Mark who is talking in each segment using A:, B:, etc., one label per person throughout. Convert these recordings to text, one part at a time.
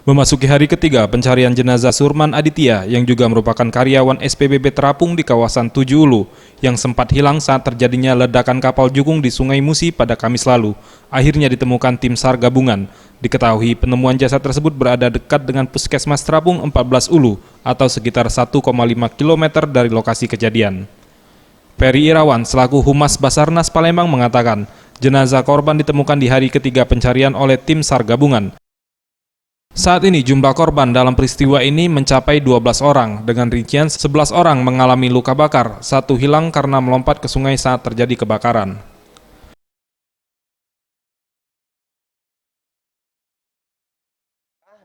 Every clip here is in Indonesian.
A: Memasuki hari ketiga pencarian jenazah Surman Aditya yang juga merupakan karyawan SPBB terapung di kawasan Tujuh Ulu yang sempat hilang saat terjadinya ledakan kapal Jukung di Sungai Musi pada Kamis lalu, akhirnya ditemukan tim SAR gabungan. Diketahui penemuan jasad tersebut berada dekat dengan Puskesmas Terapung 14 Ulu atau sekitar 1,5 km dari lokasi kejadian. Peri Irawan selaku Humas Basarnas Palembang mengatakan, jenazah korban ditemukan di hari ketiga pencarian oleh tim SAR gabungan. Saat ini jumlah korban dalam peristiwa ini mencapai 12 orang, dengan rincian 11 orang mengalami luka bakar, 1 hilang karena melompat ke sungai saat terjadi kebakaran.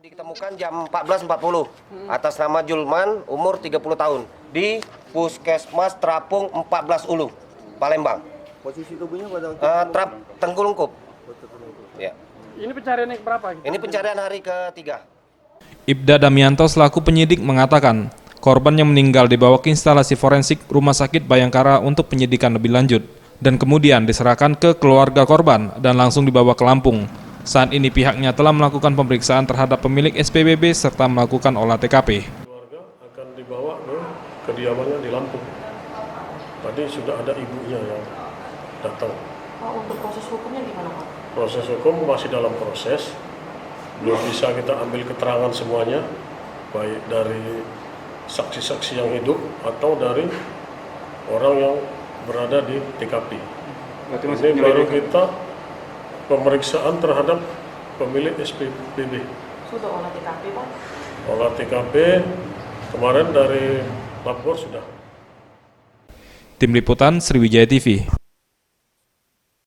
B: Ditemukan jam 14.40 atas nama Julman, umur 30 tahun, di Puskesmas Terapung 14 Ulu, Palembang.
C: Posisi tubuhnya pada
B: Tengkulungkup. Ya.
D: Ini pencarian yang berapa?
B: Ini pencarian hari ketiga.
A: Ibda Damianto selaku penyidik mengatakan, korban yang meninggal dibawa ke instalasi forensik Rumah Sakit Bayangkara untuk penyidikan lebih lanjut, dan kemudian diserahkan ke keluarga korban dan langsung dibawa ke Lampung. Saat ini pihaknya telah melakukan pemeriksaan terhadap pemilik SPBB serta melakukan olah TKP.
E: Keluarga akan dibawa ke kediamannya di Lampung. Tadi sudah ada ibunya yang datang.
F: Untuk proses hukumnya gimana, Pak?
E: Proses hukum masih dalam proses, belum bisa kita ambil keterangan semuanya, baik dari saksi-saksi yang hidup atau dari orang yang berada di TKP. Ini baru kita pemeriksaan terhadap pemilik SPBB.
F: Sudah olah TKP, Pak?
E: Olah TKP kemarin dari lapor sudah.
A: Tim Liputan Sriwijaya TV.